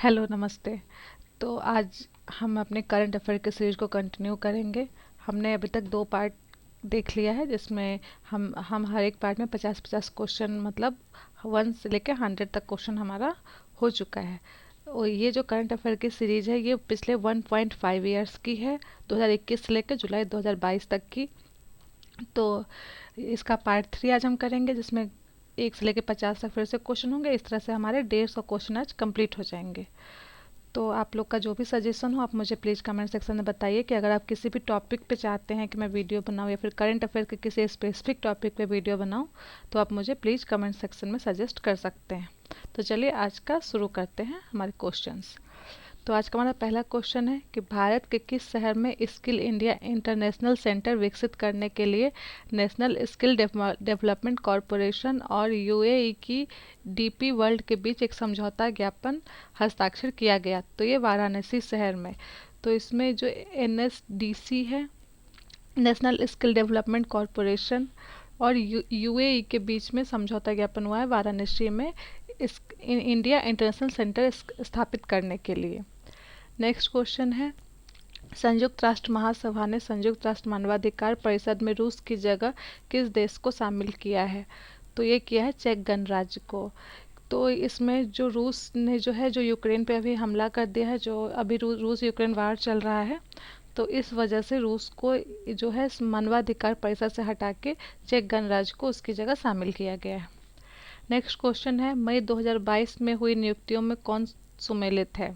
Hello, नमस्ते। तो आज हम अपने करंट अफेयर की सीरीज को कंटिन्यू करेंगे। हमने अभी तक दो पार्ट देख लिया है, जिसमें हम हर एक पार्ट में 50-50 क्वेश्चन, मतलब 1 से लेकर 100 तक क्वेश्चन हमारा हो चुका है। और ये जो करंट अफेयर की सीरीज है, ये पिछले 1.5 ईयर्स की है, 2021 से लेकर जुलाई 2022 तक की। तो इसका पार्ट 3 आज हम करेंगे, जिसमें 1 से लेकर 50 तक फिर से क्वेश्चन होंगे। इस तरह से हमारे 150 क्वेश्चन आज कंप्लीट हो जाएंगे। तो आप लोग का जो भी सजेशन हो, आप मुझे प्लीज़ कमेंट सेक्शन में बताइए कि अगर आप किसी भी टॉपिक पे चाहते हैं कि मैं वीडियो बनाऊं, या फिर करंट अफेयर के किसी स्पेसिफिक टॉपिक पे वीडियो बनाऊं, तो आप मुझे प्लीज़ कमेंट सेक्शन में सजेस्ट कर सकते हैं। तो चलिए आज का शुरू करते हैं हमारे क्वेश्चंस। तो आज का हमारा पहला क्वेश्चन है कि भारत के किस शहर में स्किल इंडिया इंटरनेशनल सेंटर विकसित करने के लिए नेशनल स्किल डेवलपमेंट कॉरपोरेशन और यूएई की डीपी वर्ल्ड के बीच एक समझौता ज्ञापन हस्ताक्षर किया गया? तो ये वाराणसी शहर में। तो इसमें जो एनएसडीसी है, नेशनल स्किल डेवलपमेंट कॉरपोरेशन, और यूएई के बीच में समझौता ज्ञापन हुआ है वाराणसी में इस इंडिया इंटरनेशनल सेंटर स्थापित करने के लिए। नेक्स्ट क्वेश्चन है, संयुक्त राष्ट्र महासभा ने संयुक्त राष्ट्र मानवाधिकार परिषद में रूस की जगह किस देश को शामिल किया है? तो ये किया है चेक गणराज्य को। तो इसमें जो रूस ने जो है, जो यूक्रेन पे अभी हमला कर दिया है, जो अभी रूस यूक्रेन वार चल रहा है, तो इस वजह से रूस को जो है मानवाधिकार परिषद से हटा के चेक गणराज्य को उसकी जगह शामिल किया गया है। नेक्स्ट क्वेश्चन है, मई 2022 में हुई नियुक्तियों में कौन सुमेलित है?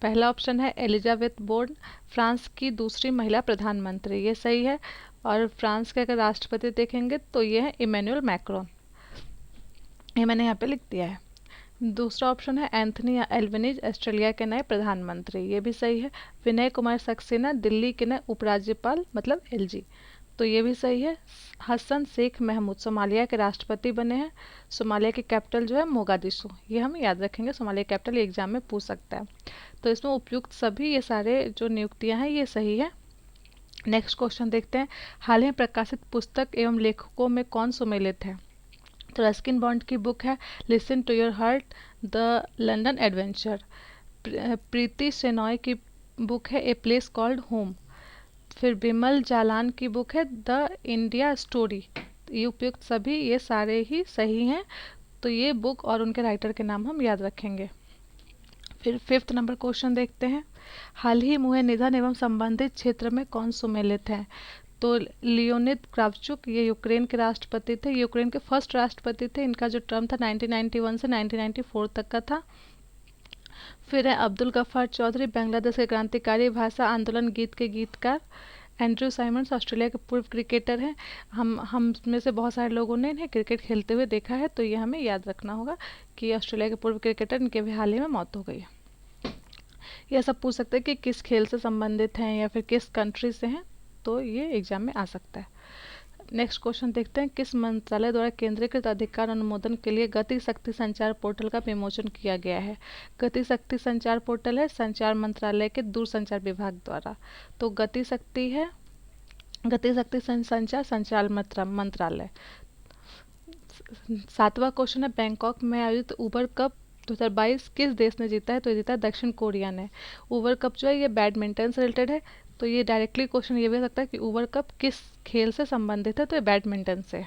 पहला ऑप्शन है एलिजाबेथ बोर्न, फ्रांस की दूसरी महिला प्रधानमंत्री, ये सही है। और फ्रांस के अगर राष्ट्रपति देखेंगे तो ये है इमैनुअल मैक्रोन, ये मैंने यहाँ पे लिख दिया है। दूसरा ऑप्शन है एंथनी एल्बनीज, ऑस्ट्रेलिया के नए प्रधानमंत्री, ये भी सही है। विनय कुमार सक्सेना, दिल्ली के नए उपराज्यपाल, मतलब एलजी, तो ये भी सही है। हसन शेख महमूद सोमालिया के राष्ट्रपति बने हैं। सोमालिया की कैपिटल जो है मोगादिशु, ये हम याद रखेंगे, सोमालिया कैपिटल एग्जाम में पूछ सकता है। तो इसमें उपयुक्त सभी ये सारे जो नियुक्तियां हैं ये सही है। नेक्स्ट क्वेश्चन देखते हैं, हाल ही में प्रकाशित पुस्तक एवं लेखकों में कौन सुमेलित है? तो रस्किन बॉन्ड की बुक है listen to your heart, the London adventure. Preeti Shenoy की बुक है ए प्लेस कॉल्ड होम। फिर बिमल जालान की बुक है द इंडिया स्टोरी। ये उपयुक्त सभी ये सारे ही सही हैं। तो ये बुक और उनके राइटर के नाम हम याद रखेंगे। फिर फिफ्थ नंबर क्वेश्चन देखते हैं, हाल ही में हुए निधन एवं संबंधित क्षेत्र में कौन सुमेलित है? तो लियोनिद क्रावचुक, ये यूक्रेन के राष्ट्रपति थे, यूक्रेन के फर्स्ट राष्ट्रपति थे। इनका जो टर्म था 1991 से 1994 तक का था। फिर है अब्दुल गफ्फार चौधरी, बांग्लादेश के क्रांतिकारी भाषा आंदोलन गीत के गीतकार। एंड्रयू साइमंड्स ऑस्ट्रेलिया के पूर्व क्रिकेटर हैं। हम में से बहुत सारे लोगों ने इन्हें क्रिकेट खेलते हुए देखा है, तो ये हमें याद रखना होगा कि ऑस्ट्रेलिया के पूर्व क्रिकेटर, इनके भी हाल ही में मौत हो गई है। ये सब पूछ सकते हैं कि किस खेल से संबंधित हैं या फिर किस कंट्री से हैं, तो ये एग्जाम में आ सकता है। नेक्स्ट क्वेश्चन देखते हैं, किस मंत्रालय द्वारा केंद्रीकृत अधिकार अनुमोदन के लिए गति शक्ति संचार पोर्टल का विमोचन किया गया है? गति शक्ति संचार पोर्टल है संचार मंत्रालय के दूरसंचार विभाग द्वारा। तो गति शक्ति है गति शक्ति संचार संचार मंत्रालय। सातवां क्वेश्चन है, बैंकॉक में आयोजित उबर कप 2022 किस देश ने जीता है? तो ये जीता है दक्षिण कोरिया ने। उबर कप जो है ये बैडमिंटन से रिलेटेड है, तो ये डायरेक्टली क्वेश्चन ये भी हो सकता है कि उबर कप किस खेल से संबंधित है? तो ये बैडमिंटन से।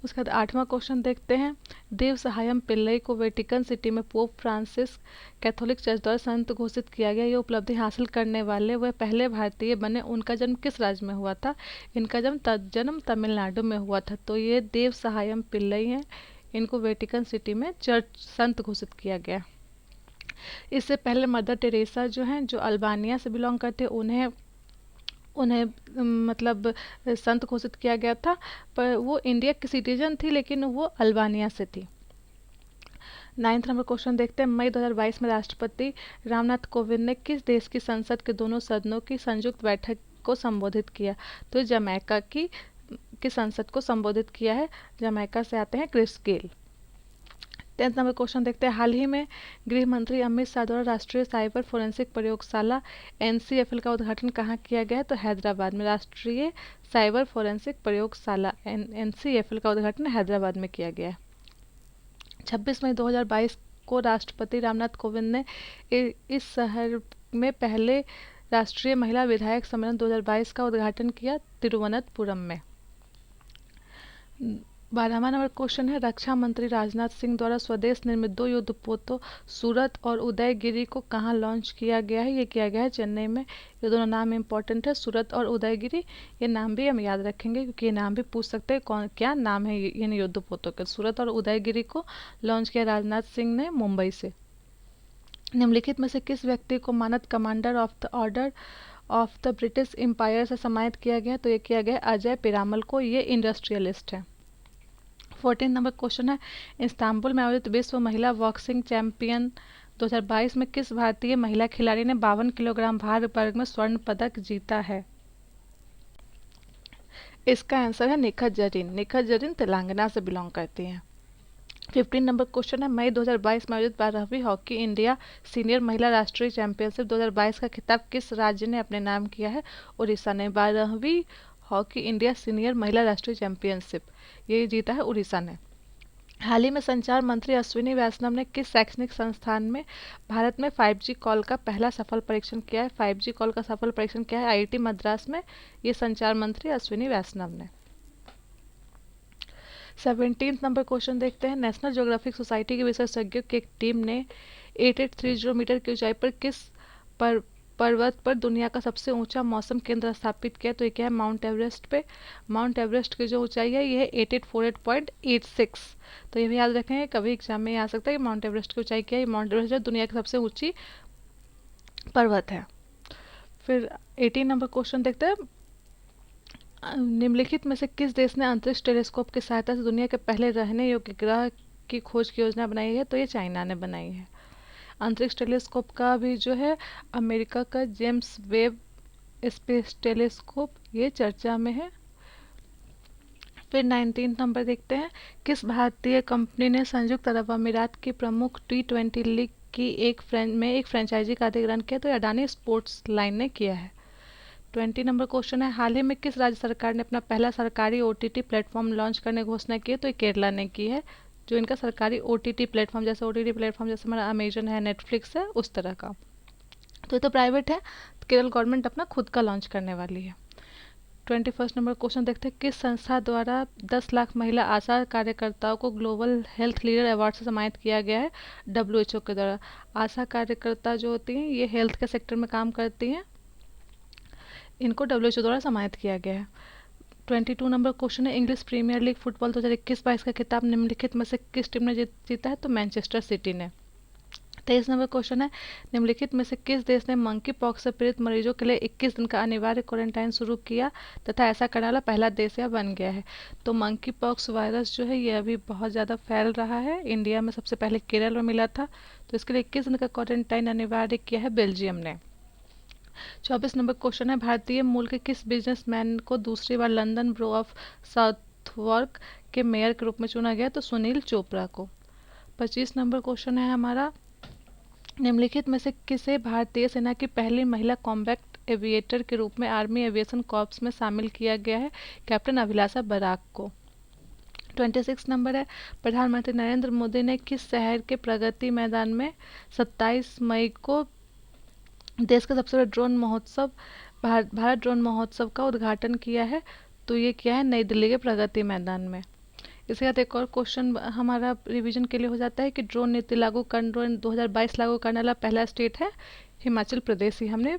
उसके बाद आठवां क्वेश्चन देखते हैं, देव सहायम पिल्लई को वेटिकन सिटी में पोप फ्रांसिस कैथोलिक चर्च द्वारा संत घोषित किया गया। ये उपलब्धि हासिल करने वाले वह पहले भारतीय बने। उनका जन्म किस राज्य में हुआ था? इनका जन्म तमिलनाडु में हुआ था। तो ये देव सहायम पिल्लई हैं, इनको वेटिकन सिटी में चर्च संत घोषित किया गया। इससे पहले मदर टेरेसा जो हैं, जो अल्बानिया से बिलोंग करते, उन्हें उन्हें मतलब संत घोषित किया गया था, पर वो इंडिया की सिटीजन थी, लेकिन वो अल्बानिया से थी। नाइन्थ नंबर क्वेश्चन देखते हैं, मई 2022 में राष्ट्रपति रामनाथ कोविंद ने किस देश की संसद के दोनों सदनों की संयुक्त बैठक को संबोधित किया? तो जमैका की संसद को संबोधित किया है। जमैका से आते हैं Chris Gayle. Tenth number question देखते हैं, हाल ही में गृह मंत्री अमित शाह द्वारा राष्ट्रीय साइबर फोरेंसिक प्रयोगशाला एनसीएफएल का उद्घाटन कहाँ किया गया है? तो हैदराबाद में। राष्ट्रीय साइबर फोरेंसिक प्रयोगशाला एनसीएफएल का उद्घाटन हैदराबाद में किया गया है। 26 मई 2022 को राष्ट्रपति रामनाथ कोविंद ने इस शहर में पहले राष्ट्रीय महिला विधायक सम्मेलन 2022 का उद्घाटन किया, तिरुवनंतपुरम में। 12वां नंबर क्वेश्चन है, रक्षा मंत्री राजनाथ सिंह द्वारा स्वदेश निर्मित 2 युद्धपोतों सूरत और उदयगिरी को कहाँ लॉन्च किया गया है? ये किया गया है चेन्नई में। ये दोनों नाम इंपॉर्टेंट है, सूरत और उदयगिरी। ये नाम भी हम याद रखेंगे क्योंकि ये नाम भी पूछ सकते हैं, कौन क्या नाम है इन युद्धपोतों के। सूरत और उदयगिरी को लॉन्च किया राजनाथ सिंह ने मुंबई से। निम्नलिखित में से किस व्यक्ति को मानद Commander of the Order of the British Empire से सम्मानित किया गया? तो ये किया गया अजय पिरामल को। ये इंडस्ट्रियलिस्ट है। 14 नंबर क्वेश्चन है, इस्तांबुल में आयोजित विश्व महिला बॉक्सिंग चैंपियन 2022 में किस भारतीय महिला खिलाड़ी ने 52 किलोग्राम भार वर्ग में स्वर्ण पदक जीता है? इसका आंसर है निखत जरीन। निखत जरीन तेलंगाना से बिलोंग करती हैं। 15 नंबर क्वेश्चन है, मई 2022 में आयोजित 12वीं हॉकी इंडिया सीनियर महिला राष्ट्रीय चैंपियनशिप 2022 का खिताब किस राज्य ने अपने नाम किया है? उड़ीसा ने। 12वीं हॉकी इंडिया सीनियर महिला राष्ट्रीय चैंपियनशिप ये जीता है उड़ीसा ने। हाल ही में संचार मंत्री अश्विनी वैष्णव ने किस शैक्षणिक संस्थान में भारत में 5G कॉल का पहला सफल परीक्षण किया है? 5G कॉल का सफल परीक्षण किया है आईआईटी मद्रास में। ये संचार मंत्री अश्विनी वैष्णव ने। 17 नंबर क्वेश्चन देखते हैं, नेशनल ज्योग्राफिक सोसाइटी के विशेषज्ञों की एक टीम ने 8830 मीटर की ऊंचाई पर किस पर्वत पर दुनिया का सबसे ऊंचा मौसम केंद्र स्थापित किया? तो ये क्या है? माउंट एवरेस्ट पे। माउंट एवरेस्ट की जो ऊंचाई है ये है 8848.86। तो ये भी याद रखेंगे, कभी एग्जाम में आ सकता है कि माउंट एवरेस्ट की ऊंचाई क्या है। माउंट एवरेस्ट जो दुनिया की सबसे ऊंची पर्वत है। फिर 18 नंबर क्वेश्चन देखते हैं, निम्नलिखित में से किस देश ने अंतरिक्ष टेलीस्कोप की सहायता से दुनिया के पहले रहने योग्य ग्रह की खोज की योजना बनाई है? तो ये चाइना ने बनाई है। अंतरिक्ष टेलीस्कोप का भी जो है अमेरिका का जेम्स वेब स्पेस टेलीस्कोप ये चर्चा में है। फिर 19 नंबर देखते हैं, किस भारतीय कंपनी ने संयुक्त अरब अमीरात की प्रमुख T20 लीग की एक फ्रेंचाइजी का अधिग्रहण किया? तो अडानी स्पोर्ट्स लाइन ने किया है। 20 नंबर क्वेश्चन है, हाल ही में किस राज्य सरकार ने अपना पहला सरकारी OTT प्लेटफॉर्म लॉन्च करने की घोषणा की है? तो ये केरला ने की है। जो इनका सरकारी OTT प्लेटफॉर्म जैसे हमारा अमेजन है, नेटफ्लिक्स है, उस तरह का। तो ये तो प्राइवेट है, तो केरल गवर्नमेंट अपना खुद का लॉन्च करने वाली है। 21 नंबर क्वेश्चन देखते हैं, किस संस्था द्वारा 10 लाख महिला आशा कार्यकर्ताओं को ग्लोबल हेल्थ लीडर अवार्ड से सम्मानित किया गया है? WHO के द्वारा। आशा कार्यकर्ता जो होती हैं ये हेल्थ के सेक्टर में काम करती हैं, इनको WHO द्वारा सम्मानित किया गया है। 22 नंबर क्वेश्चन है, इंग्लिश प्रीमियर लीग फुटबॉल 2021-22 का खिताब निम्नलिखित में से किस टीम ने जीता है? तो मैनचेस्टर सिटी ने। 23 नंबर क्वेश्चन है, निम्नलिखित में से किस देश ने मंकी पॉक्स से पीड़ित मरीजों के लिए 21 दिन का अनिवार्य क्वारंटाइन शुरू किया तथा ऐसा करने वाला पहला देश या बन गया है? तो मंकी पॉक्स वायरस जो है ये अभी बहुत ज़्यादा फैल रहा है। इंडिया में सबसे पहले केरल में मिला था, तो इसके लिए 21 दिन का क्वारंटाइन अनिवार्य किया है बेल्जियम ने। 24 नंबर क्वेश्चन है, भारतीय मूल के किस बिजनेसमैन को दूसरी बार लंदन ब्रो ऑफ साउथवार्क के मेयर के रूप में चुना गया? तो सुनील चोपड़ा को। 25 नंबर क्वेश्चन है हमारा, निम्नलिखित में से किसे भारतीय सेना की पहली महिला कॉम्बैट एविएटर के रूप में आर्मी एविएशन कॉर्प्स में शामिल किया गया है? कैप्टन अभिलाषा बराक को। 26 नंबर है, प्रधानमंत्री नरेंद्र मोदी ने किस शहर के प्रगति मैदान में 27 मई को देश का सबसे बड़ा ड्रोन महोत्सव भारत ड्रोन महोत्सव का उद्घाटन किया है? तो ये किया है नई दिल्ली के प्रगति मैदान में। इसके साथ एक और क्वेश्चन हमारा रिवीजन के लिए हो जाता है कि ड्रोन नीति ड्रोन 2022 लागू करने वाला पहला स्टेट है हिमाचल प्रदेश। ही हमने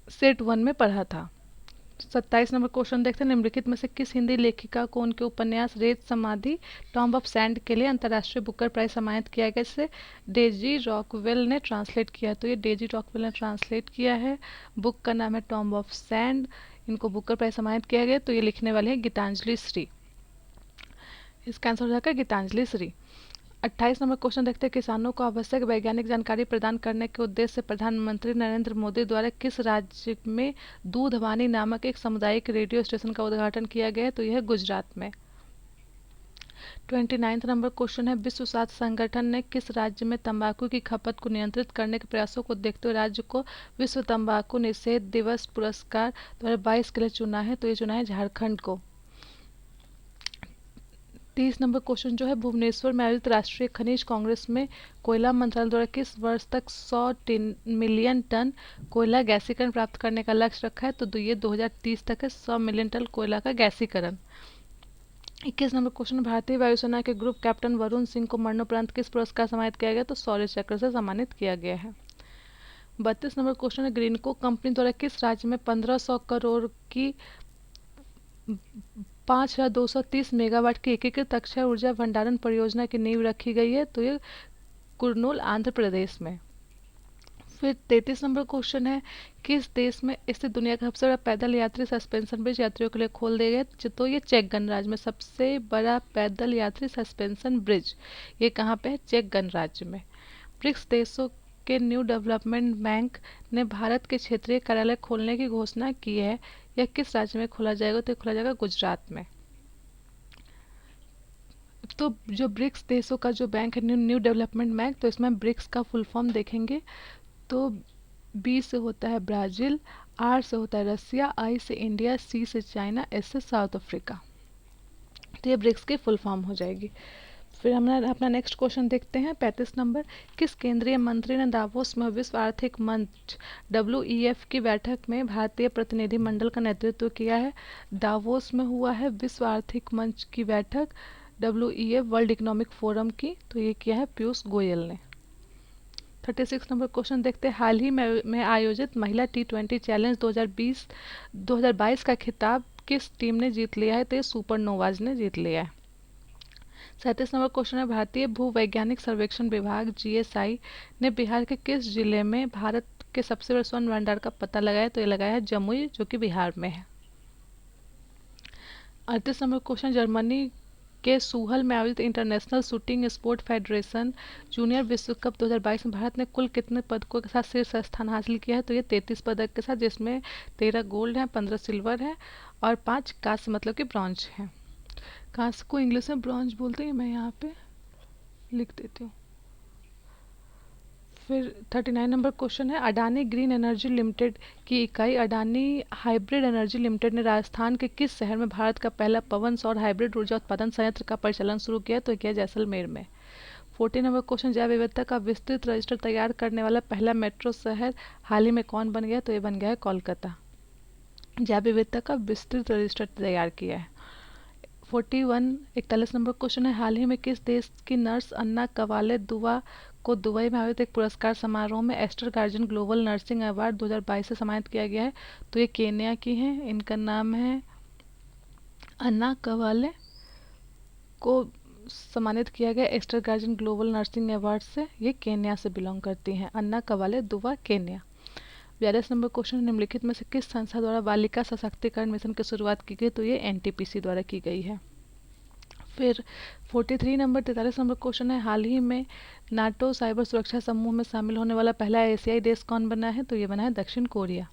सेट 1 में पढ़ा था। 27 नंबर क्वेश्चन देखते हैं, निम्नलिखित में से किस हिंदी लेखिका को उनके उपन्यास रेत समाधि टॉम्ब ऑफ सैंड के लिए अंतर्राष्ट्रीय बुकर प्राइज सम्मानित किया गया? जिसे डेजी रॉकवेल ने ट्रांसलेट किया। तो ये डेजी रॉकवेल ने ट्रांसलेट किया है। बुक का नाम है टॉम्ब ऑफ सैंड। इनको बुकर प्राइज सम्मानित किया गया। तो ये लिखने वाले हैं गीतांजलि श्री। इसका आंसर हो जाएगा गीतांजलि श्री। 28 नंबर क्वेश्चन देखते हैं, किसानों को आवश्यक वैज्ञानिक जानकारी प्रदान करने के उद्देश्य से प्रधानमंत्री नरेंद्र मोदी द्वारा किस राज्य में दूधवानी नामक एक सामुदायिक रेडियो स्टेशन का उद्घाटन किया गया है? तो यह गुजरात में। 29 नंबर क्वेश्चन है, विश्व स्वास्थ्य संगठन ने किस राज्य में तंबाकू की खपत को नियंत्रित करने के प्रयासों को देखते हुए राज्य को विश्व तंबाकू निषेध दिवस पुरस्कार 2022 के लिए चुना है? तो ये चुना है झारखंड को। 30 नंबर क्वेश्चन जो है, भुवनेश्वर में आयोजित राष्ट्रीय खनिज कांग्रेस में कोयला मंत्रालय द्वारा किस वर्ष तक 100 मिलियन टन कोयला गैसीकरण प्राप्त करने का लक्ष्य रखा है? तो ये 2030 तक है, 100 मिलियन टन कोयला का गैसीकरण। 21 नंबर क्वेश्चन, भारतीय वायुसेना के ग्रुप कैप्टन वरुण सिंह को मरणोपरांत किस पुरस्कार सम्मानित किया गया? तो शौर्य चक्र से सम्मानित किया गया है। 32 नंबर क्वेश्चन है, ग्रीनको कंपनी द्वारा किस राज्य में 1500 करोड़ की 5230 मेगावाट की एकीकृत अक्षय ऊर्जा भंडारण परियोजना की नींव रखी गई है? तो ये कुर्नूल, आंध्र प्रदेश में। फिर 33 नंबर क्वेश्चन है, किस देश में स्थित दुनिया का सबसे बड़ा पैदल यात्री सस्पेंशन ब्रिज यात्रियों के लिए खोल दिया गया? तो ये चेक गणराज्य में सबसे बड़ा पैदल यात्री सस्पेंशन ब्रिज, ये कहाँ पे है? चेक गणराज्य में। ब्रिक्स देशों के न्यू डेवलपमेंट बैंक ने भारत के क्षेत्रीय कार्यालय खोलने की घोषणा की है। यह किस राज्य में खोला जाएगा? तो खोला जाएगा गुजरात में। तो जो ब्रिक्स देशों का जो बैंक है, न्यू डेवलपमेंट बैंक, तो इसमें ब्रिक्स का फुल फॉर्म देखेंगे तो बी से होता है ब्राज़ील, आर से होता है रसिया, आई से इंडिया, सी से चाइना, एस से साउथ अफ्रीका। तो ये ब्रिक्स की फुल फॉर्म हो जाएगी। फिर हम अपना नेक्स्ट क्वेश्चन देखते हैं, 35 नंबर, किस केंद्रीय मंत्री ने दावोस में विश्व आर्थिक मंच WEF की बैठक में भारतीय प्रतिनिधिमंडल का नेतृत्व किया है? दावोस में हुआ है विश्व आर्थिक मंच की बैठक, WEF वर्ल्ड इकोनॉमिक फोरम की, तो ये किया है पीयूष गोयल ने। 36 नंबर क्वेश्चन देखते हैं, हाल ही में आयोजित महिला T20 चैलेंज 2022 का खिताब किस टीम ने जीत लिया है? तो ये सुपरनोवाज ने जीत लिया है। 37 नंबर क्वेश्चन है, भारतीय भूवैज्ञानिक सर्वेक्षण विभाग GSI ने बिहार के किस जिले में भारत के सबसे बड़े स्वर्ण भंडार का पता लगाया? तो ये लगाया है जमुई, जो कि बिहार में है। 38 नंबर क्वेश्चन, जर्मनी के सूहल में आयोजित international shooting sport federation junior विश्व कप 2022 में भारत ने कुल कितने पदकों के साथ शीर्ष स्थान हासिल किया है? तो ये 33 पदक के साथ, जिसमें 13 गोल्ड है, 15 सिल्वर है और 5 कांस्य मतलब कि ब्रॉन्ज है। कांस्य को इंग्लिश में ब्रॉन्ज बोलते हैं, मैं यहाँ पे लिख देती हूँ। फिर 39 नंबर क्वेश्चन है, अडानी ग्रीन एनर्जी लिमिटेड की इकाई अडानी हाइब्रिड एनर्जी लिमिटेड ने राजस्थान के किस शहर में भारत का पहला पवन सौर हाइब्रिड ऊर्जा उत्पादन संयंत्र का परिचालन शुरू किया? तो किया जैसलमेर में। 40 नंबर क्वेश्चन, जैव विविधता का विस्तृत रजिस्टर तैयार करने वाला पहला मेट्रो शहर हाल ही में कौन बन गया? तो ये बन गया है कोलकाता। जैव विविधता का विस्तृत रजिस्टर तैयार किया है। 41 नंबर क्वेश्चन है, हाल ही में किस देश की नर्स अन्ना कवाले दुआ को दुबई में आयोजित एक पुरस्कार समारोह में Aster Guardians Global Nursing Award 2022 से सम्मानित किया गया है? तो ये केन्या की हैं, इनका नाम है अन्ना कवाले, को सम्मानित किया गया Aster Guardians Global Nursing Award से। ये केन्या से बिलोंग करती हैं, अन्ना कवाले दुआ, केन्या। 42 नंबर क्वेश्चन, निम्नलिखित में से किस संस्था द्वारा बालिका सशक्तिकरण मिशन की शुरुआत की गई? तो ये NTPC द्वारा की गई है। फिर 43 नंबर क्वेश्चन है, हाल ही में नाटो साइबर सुरक्षा समूह में शामिल होने वाला पहला एशियाई देश कौन बना है? तो ये बना है दक्षिण कोरिया।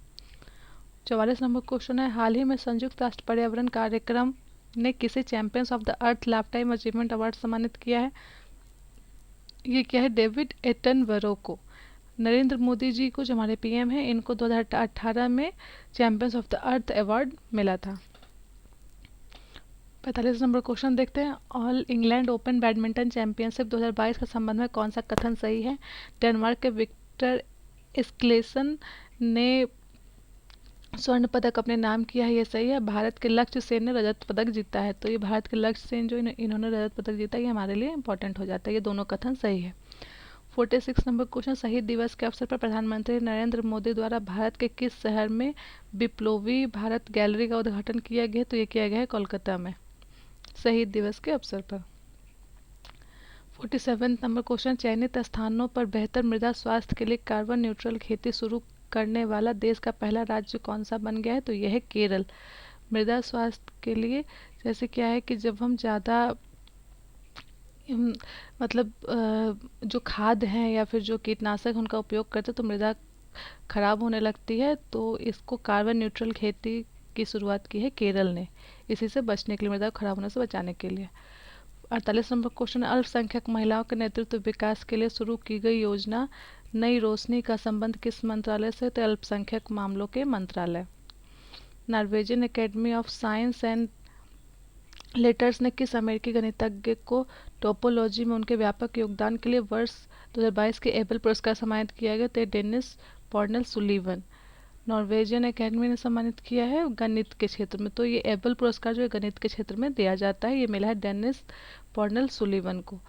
44 नंबर क्वेश्चन है, हाल ही में संयुक्त राष्ट्र पर्यावरण कार्यक्रम ने किसे champions of the earth life time achievement award सम्मानित किया है? ये क्या है? डेविड एटनबरो को। नरेंद्र मोदी जी को, जो हमारे PM हैं, इनको 2018 में champions of the earth award मिला था। 45 नंबर क्वेश्चन देखते हैं, all England open badminton championship 2022 के संबंध में कौन सा कथन सही है? डेनमार्क के विक्टर स्क्लेसन ने स्वर्ण पदक अपने नाम किया है, ये सही है। भारत के लक्ष्य सेन ने रजत पदक जीता है, तो ये भारत के लक्ष्य सेन जो इन्होंने रजत पदक जीता है, ये हमारे लिए इंपॉर्टेंट हो जाता है। ये दोनों कथन सही है। 46 नंबर क्वेश्चन, शहीद दिवस के अवसर पर प्रधानमंत्री नरेंद्र मोदी द्वारा भारत के किस शहर में विप्लवी भारत गैलरी का उद्घाटन किया गया? तो ये किया गया है कोलकाता में, शहीद दिवस के अवसर पर। 47 नंबर क्वेश्चन, चयनित स्थानों पर बेहतर मृदा स्वास्थ्य के लिए कार्बन न्यूट्रल खेती शुरू करने वाला देश का पहला राज्य कौन सा बन गया है? तो यह है केरल। मृदा स्वास्थ्य के लिए जैसे क्या है कि जब हम ज़्यादा मतलब जो खाद हैं या फिर जो कीटनाशक उनका उपयोग करते हैं, तो मृदा खराब होने लगती है, तो इसको कार्बन न्यूट्रल खेती की शुरुआत की है केरल ने, इसी से बचने के लिए, मृदा खराब होने से बचाने के लिए। 48 नंबर क्वेश्चन, अल्पसंख्यक महिलाओं के नेतृत्व विकास के लिए शुरू की गई योजना नई रोशनी का संबंध किस मंत्रालय से? तो अल्पसंख्यक मामलों के मंत्रालय। Norwegian academy of science and letters ने किस अमेरिकी गणितज्ञ को टोपोलॉजी में उनके व्यापक योगदान के लिए वर्ष 2022 के एबल पुरस्कार सम्मानित किया गया? तो डेनिस पॉर्नल सुलीवन। नॉर्वेजियन एकेडमी ने सम्मानित किया है गणित के क्षेत्र में। तो ये एबल पुरस्कार जो है गणित के क्षेत्र में दिया जाता है, ये मिला है डेनिस पॉर्नल सुलीवन को।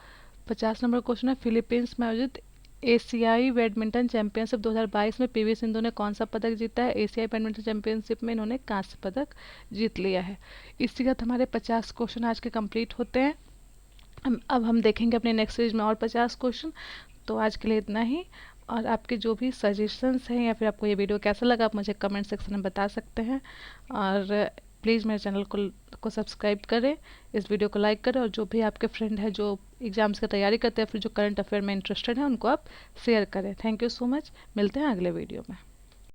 50 नंबर क्वेश्चन है, फिलीपींस में आयोजित एशियाई बैडमिंटन चैंपियनशिप 2022 में पीवी सिंधु ने कौन सा पदक जीता है? एशियाई बैडमिंटन चैंपियनशिप में इन्होंने कांस्य पदक जीत लिया है। इसी के साथ हमारे 50 क्वेश्चन आज के कंप्लीट होते हैं। अब हम देखेंगे अपने नेक्स्ट सीरीज में और 50 क्वेश्चन। तो आज के लिए इतना ही। और आपके जो भी सजेशंस हैं या फिर आपको ये वीडियो कैसा लगा, आप मुझे कमेंट सेक्शन में बता सकते हैं। और प्लीज़ मेरे चैनल को सब्सक्राइब करें, इस वीडियो को लाइक करें, और जो भी आपके फ्रेंड है जो एग्ज़ाम्स की तैयारी करते हैं फिर जो करंट अफेयर में इंटरेस्टेड है उनको आप शेयर करें। Thank you so much. मिलते हैं अगले वीडियो में।